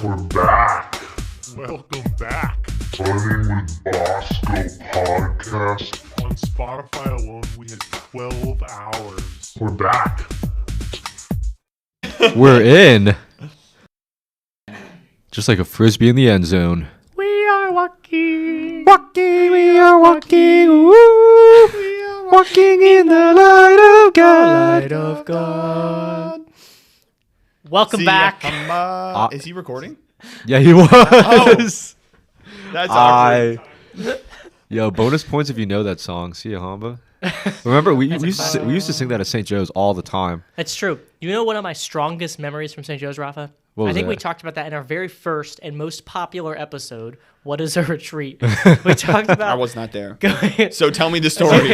We're back. Welcome back. Running with Bosco podcast. On Spotify alone, we had 12 hours. We're back. We're in. Just like a frisbee in the end zone. We are walking. Walking, we are walking. Woo! We are Walking in the light of God. light of God. Welcome back. Is he recording? Yeah, he was. That's awkward. Yo, bonus points if you know that song. See ya, Hamba. Remember, we used to sing that at St. Joe's all the time. That's true. You know one of my strongest memories from St. Joe's, Rafa? What was I think that? we talked about that in our very first and most popular episode, What is a Retreat? We talked about... I was not there. going- So tell me the story.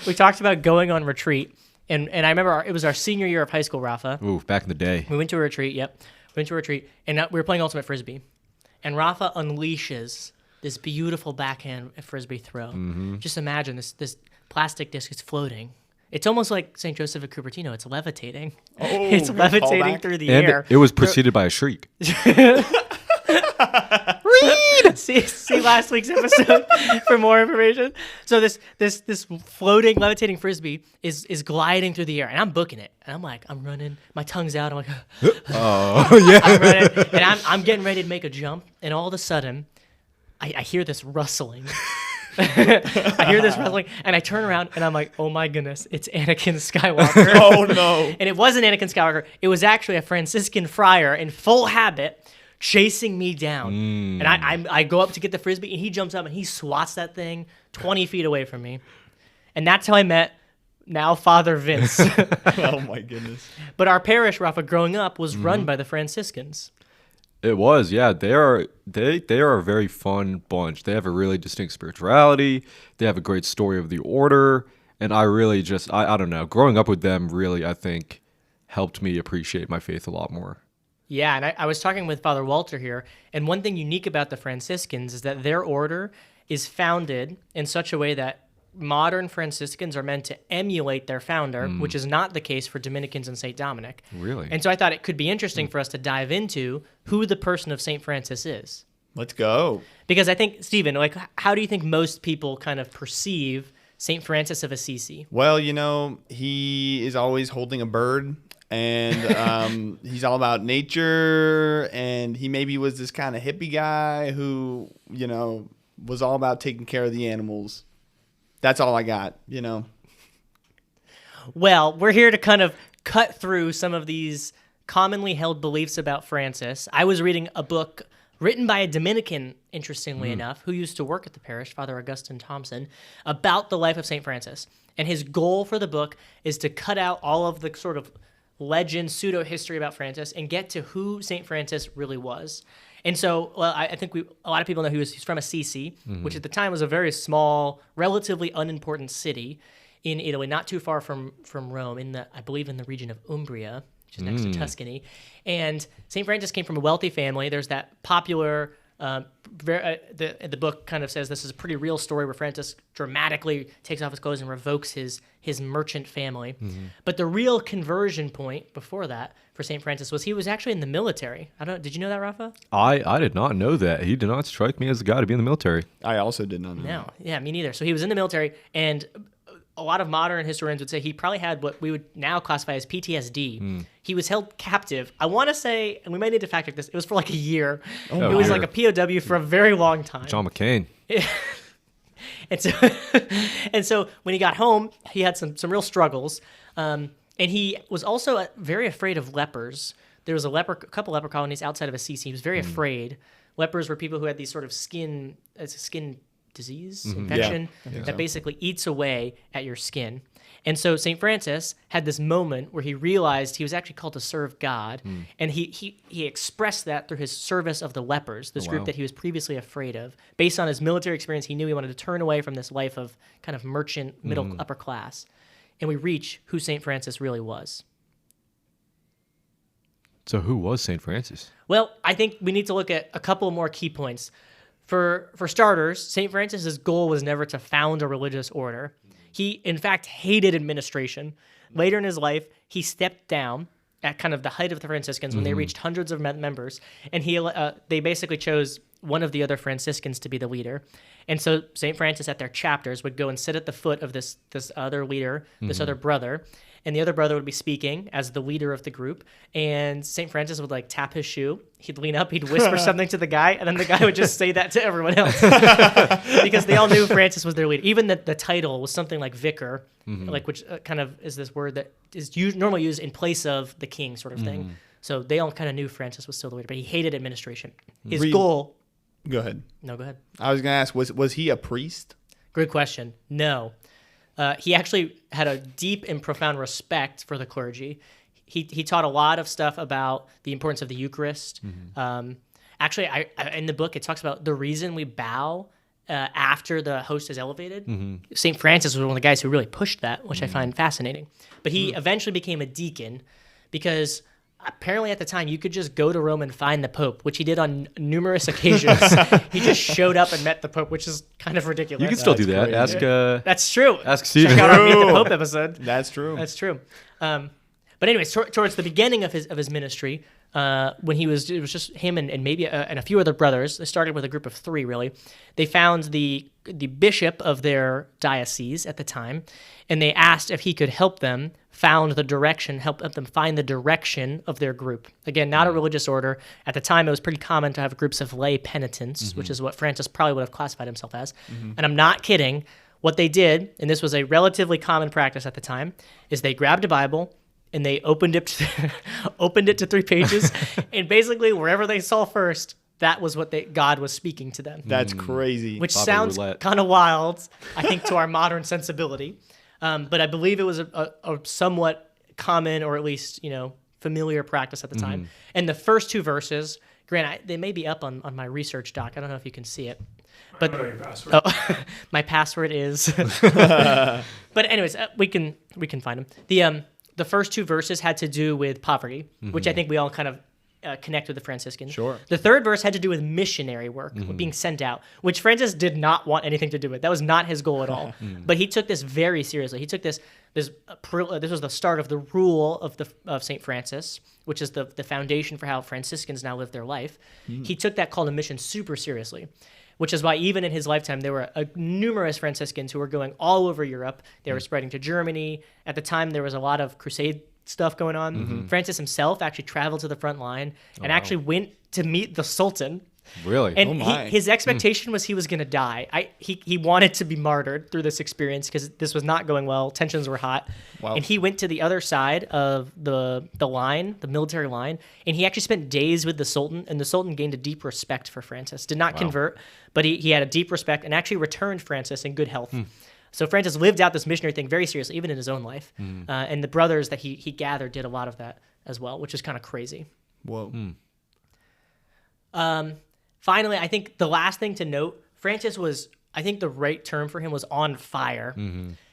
we talked about going on retreat, and I remember it was our senior year of high school, Rafa. Ooh, back in the day. We went to a retreat, We went to a retreat, and we were playing Ultimate Frisbee. And Rafa unleashes this beautiful backhand Frisbee throw. Mm-hmm. Just imagine this plastic disc is floating. It's almost like St. Joseph of Cupertino. It's levitating. It's good levitating callback. through the And air. it was preceded by a shriek. Read! See last week's episode for more information. So this floating, levitating Frisbee is gliding through the air, and I'm booking it. And I'm running. My tongue's out. I'm like, Oh, yeah. I'm running, and I'm getting ready to make a jump, and all of a sudden, I hear this rustling. I hear this rustling, and I turn around, and I'm like, oh my goodness, it's Anakin Skywalker. Oh, no. And it wasn't Anakin Skywalker. It was actually a Franciscan friar in full habit chasing me down. And I go up to get the Frisbee, and he jumps up, and he swats that thing 20 feet away from me. And that's how I met now Father Vince. Oh, my goodness. But our parish, Rafa, growing up, was run by the Franciscans. It was, yeah. They are a very fun bunch. They have a really distinct spirituality. They have a great story of the order, and I really just I don't know. Growing up with them really, I think, helped me appreciate my faith a lot more. Yeah, and I was talking with Father Walter here, and one thing unique about the Franciscans is that their order is founded in such a way that modern Franciscans are meant to emulate their founder, which is not the case for Dominicans and St. Dominic. Really? And so I thought it could be interesting for us to dive into who the person of St. Francis is. Let's go. Because I think, Stephen, how do you think most people kind of perceive St. Francis of Assisi? Well, he is always holding a bird, and he's all about nature, and he maybe was this kind of hippie guy who, was all about taking care of the animals. That's all I got, Well, we're here to kind of cut through some of these commonly held beliefs about Francis. I was reading a book written by a Dominican, interestingly enough, who used to work at the parish, Father Augustine Thompson, about the life of St. Francis. And his goal for the book is to cut out all of the sort of legend, pseudo-history about Francis and get to who St. Francis really was. And so, I think a lot of people know he's from Assisi, which at the time was a very small, relatively unimportant city in Italy, not too far from Rome, I believe in the region of Umbria, which is next to Tuscany. And St. Francis came from a wealthy family. There's that popular, the book kind of says this is a pretty real story where Francis dramatically takes off his clothes and revokes his merchant family. But the real conversion point before that for St. Francis was he was actually in the military. Did you know that, Rafa? I did not know that. He did not strike me as a guy to be in the military. I also did not know. No, yeah, me neither. So he was in the military, and a lot of modern historians would say he probably had what we would now classify as PTSD. He was held captive. I want to say, and we might need to fact check this, it was for like a year. It was dear. like a POW for a very long time. John McCain. And so when he got home, he had some real struggles. And he was also very afraid of lepers. There was a couple leper colonies outside of Assisi. He was very afraid. Lepers were people who had these sort of skin disease, infection, that basically eats away at your skin. And so St. Francis had this moment where he realized he was actually called to serve God, and he expressed that through his service of the lepers, this group that he was previously afraid of. Based on his military experience, he knew he wanted to turn away from this life of kind of merchant, middle, upper class. And we reach who St. Francis really was. So who was St. Francis? Well, I think we need to look at a couple more key points. For starters, St. Francis's goal was never to found a religious order. He, in fact, hated administration. Later in his life, he stepped down at kind of the height of the Franciscans when they reached hundreds of members, and they basically chose one of the other Franciscans to be the leader. And so St. Francis at their chapters would go and sit at the foot of this other leader, this other brother, and the other brother would be speaking as the leader of the group, and St. Francis would like tap his shoe. He'd lean up, he'd whisper something to the guy, and then the guy would just say that to everyone else because they all knew Francis was their leader. Even the title was something like vicar, like which kind of is this word that is normally used in place of the king sort of thing. So they all kind of knew Francis was still the leader, but he hated administration. His goal... Go ahead. No, go ahead. I was going to ask, was he a priest? Good question. No. He actually had a deep and profound respect for the clergy. He taught a lot of stuff about the importance of the Eucharist. Actually, in the book, it talks about the reason we bow after the host is elevated. St. Francis was one of the guys who really pushed that, which I find fascinating. But he eventually became a deacon because apparently at the time you could just go to Rome and find the Pope, which he did on numerous occasions. He just showed up and met the Pope, which is kind of ridiculous. You can still do that. crazy. That's true. Ask Steven. Check out our Meet the Pope episode. That's true. That's true. But anyways, towards the beginning of his ministry, when it was just him and maybe and a few other brothers. They started with a group of 3, really. They found the bishop of their diocese at the time, and they asked if he could help them help them find the direction of their group. Again, not a religious order. At the time, it was pretty common to have groups of lay penitents, which is what Francis probably would have classified himself as. And I'm not kidding. What they did, and this was a relatively common practice at the time, is they grabbed a Bible and they opened it to 3 pages, and basically wherever they saw first, that was what God was speaking to them. That's crazy. Which Bobby sounds roulette. kind of wild, I think, to our modern sensibility. But I believe it was a somewhat common, or at least familiar practice at the time. And the first 2 verses, Grant, they may be up on my research doc. I don't know if you can see it. But I know your password. my password is. But anyways, we can find them. The first 2 verses had to do with poverty, which I think we all kind of connect with the Franciscans. Sure. The 3rd verse had to do with missionary work, with being sent out, which Francis did not want anything to do with. That was not his goal at all. But he took this very seriously. He took this was the start of the rule of St. Francis, which is the foundation for how Franciscans now live their life. He took that call to mission super seriously, which is why even in his lifetime, there were numerous Franciscans who were going all over Europe. They were spreading to Germany. At the time, there was a lot of crusade stuff going on. Francis himself actually traveled to the front line and actually went to meet the Sultan. Really? And my. his expectation was he was going to die. He wanted to be martyred through this experience because this was not going well. Tensions were hot. Wow. And he went to the other side of the line, the military line, and he actually spent days with the Sultan, and the Sultan gained a deep respect for Francis. Did not convert, but he had a deep respect and actually returned Francis in good health. So Francis lived out this missionary thing very seriously, even in his own life. And the brothers that he gathered did a lot of that as well, which is kind of crazy. Whoa. Finally, I think the last thing to note, Francis was, I think the right term for him was on fire.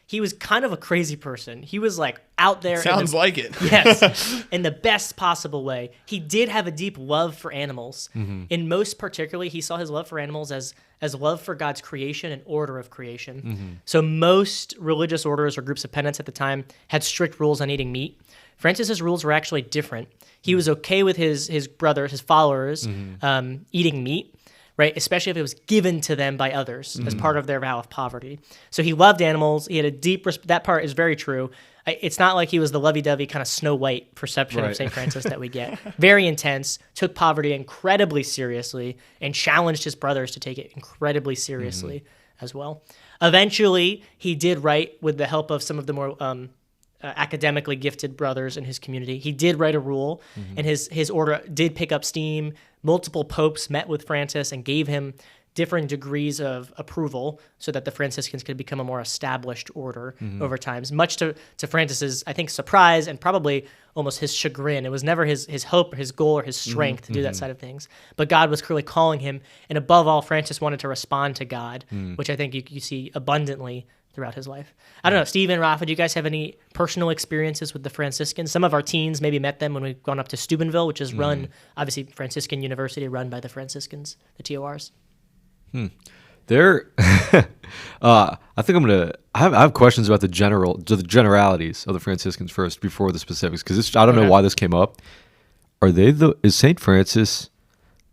He was kind of a crazy person. He was like out there. Sounds like it. Yes, in the best possible way. He did have a deep love for animals. And most particularly, he saw his love for animals as love for God's creation and order of creation. So most religious orders or groups of penance at the time had strict rules on eating meat. Francis's rules were actually different. He was okay with his brothers, his followers, eating meat, right? Especially if it was given to them by others as part of their vow of poverty. So he loved animals. He had a deep that part is very true. It's not like he was the lovey-dovey kind of Snow White perception of St. Francis that we get. Very intense, took poverty incredibly seriously, and challenged his brothers to take it incredibly seriously as well. Eventually, he did write, with the help of some of the more academically gifted brothers in his community, he did write a rule, and his order did pick up steam. Multiple popes met with Francis and gave him different degrees of approval so that the Franciscans could become a more established order over time. Much to Francis's, I think, surprise and probably almost his chagrin. It was never his hope or his goal or his strength to do that side of things. But God was clearly calling him, and above all, Francis wanted to respond to God, which I think you see abundantly throughout his life. I don't know, Steve and Rafa, do you guys have any personal experiences with the Franciscans? Some of our teens maybe met them when we've gone up to Steubenville, which is run, obviously, Franciscan University run by the Franciscans, the TORs. They're. I think I'm gonna. I have questions about the generalities of the Franciscans first before the specifics because I don't know why this came up. Is Saint Francis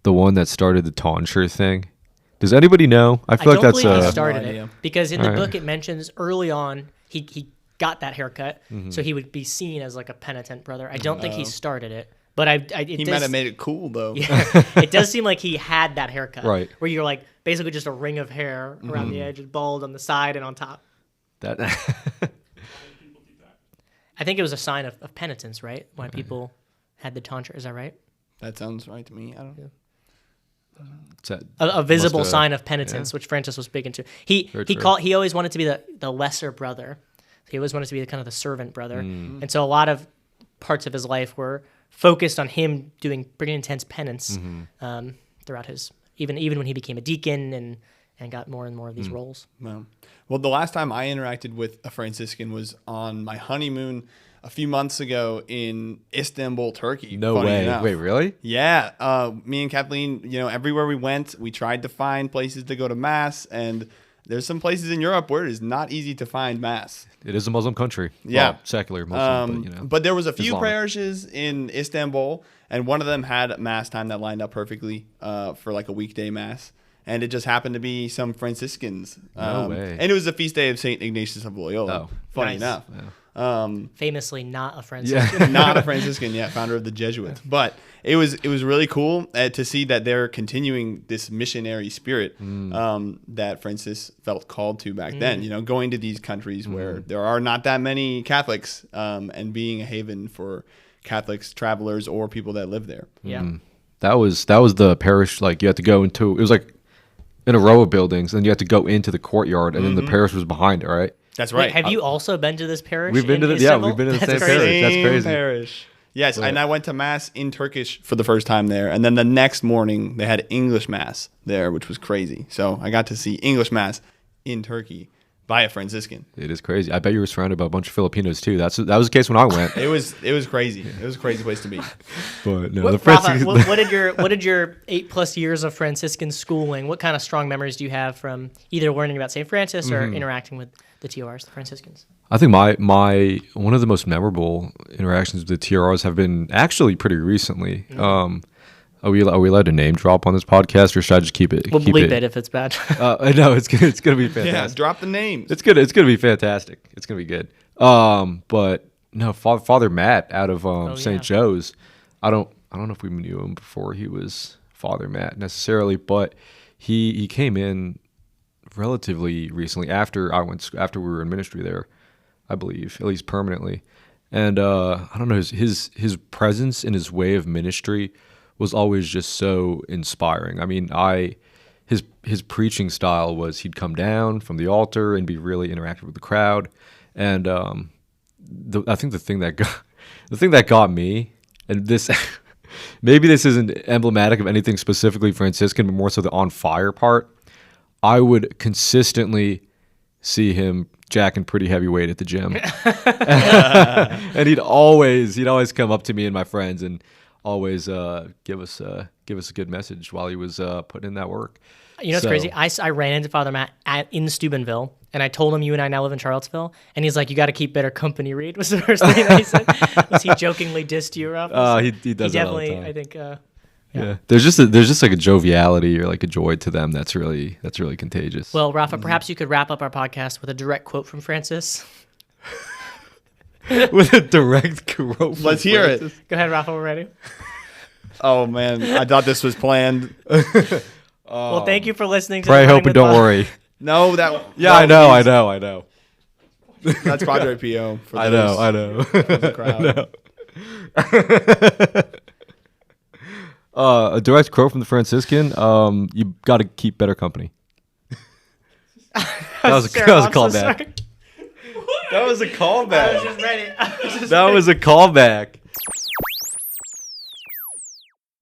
the one that started the tonsure thing? Does anybody know? I feel like that's believe he started No it idea. because in the book it mentions early on he got that haircut, so he would be seen as like a penitent brother. I don't think he started it, but He might have made it cool though. Yeah, it does seem like he had that haircut, Right. Where you're like basically just a ring of hair around the edge, bald on the side and on top. that. I think it was a sign of penitence, right? Why people had the tonsure. Is that right? That sounds right to me. I don't know. A visible Must have- sign of penitence, which Francis was big into. He Very true. he always wanted to be the lesser brother. He always wanted to be kind of the servant brother, and so a lot of parts of his life were focused on him doing pretty intense penance throughout his even when he became a deacon and got more and more of these roles. Well, the last time I interacted with a Franciscan was on my honeymoon a few months ago in Istanbul, Turkey. No funny way. enough. Wait, really? Yeah. Me and Kathleen, everywhere we went, we tried to find places to go to Mass. And there's some places in Europe where it is not easy to find Mass. It is a Muslim country. Yeah. Well, secular Muslim, But there was a few Islamic. parishes in Istanbul, and one of them had Mass time that lined up perfectly for like a weekday Mass. And it just happened to be some Franciscans. No way. And it was the feast day of St. Ignatius of Loyola. Oh. Funny Nice. enough. Famously not a Franciscan. Yeah. Not a Franciscan yet, founder of the Jesuits. But it was really cool to see that they're continuing this missionary spirit that Francis felt called to back then. Going to these countries where there are not that many Catholics and being a haven for Catholics, travelers, or people that live there. Yeah. That was the parish. Like you had to go into. It was like in a row of buildings, and you had to go into the courtyard, and then the parish was behind it. Right? That's Wait, right. have you also been to this parish? We've been in to the Istanbul? we've been to the That's same crazy. parish. That's Same crazy. parish. Yes, and I went to Mass in Turkish for the first time there. And then the next morning, they had English Mass there, which was crazy. So I got to see English Mass in Turkey by a Franciscan. It is crazy. I bet you were surrounded by a bunch of Filipinos too. That was the case when I went. It was crazy. It was a crazy place to be. But no, What, the Rafa, Franciscans. what did your 8+ years of Franciscan schooling? What kind of strong memories do you have from either learning about St. Francis or interacting with the TORs, the Franciscans? I think my one of the most memorable interactions with the TRRs have been actually pretty recently. Are we allowed to name drop on this podcast, or should I just keep it? We'll bleep it if it's bad. No, it's gonna be fantastic. Yeah, drop the names. It's gonna be fantastic. It's gonna be good. But no, Father Matt out of St. Joe's. I don't know if we knew him before he was Father Matt necessarily, but he came in relatively recently after we were in ministry there, I believe, at least permanently. And I don't know, his presence and his way of ministry was always just so inspiring. I mean, his preaching style was he'd come down from the altar and be really interactive with the crowd. And I think the thing that got me, and this maybe this isn't emblematic of anything specifically Franciscan, but more so the on fire part. I would consistently see him jacking pretty heavyweight at the gym, and he'd always come up to me and my friends and always give us a good message while he was putting in that work. You know what's crazy? I ran into Father Matt in Steubenville, and I told him you and I now live in Charlottesville, and he's like, "You got to keep better company." Reed was the first thing that he said. Was he jokingly dissed you, Rafa? He does that all the definitely, time. I think. Yeah. There's just like a joviality or like a joy to them that's really contagious. Well, Rafa, perhaps you could wrap up our podcast with a direct quote from Francis. With a direct quote. from Let's hear it. Francis. Go ahead, Rafa. We're ready. Oh man, I thought this was planned. Well, thank you for listening. To Pray, the hope, and don't worry. No, that. Yeah, no, I know. That's Padre Pio. For I those know. in the crowd. A direct quote from the Franciscan. You got to keep better company. That was a callback. That was a I was callback. just ready. That was a callback.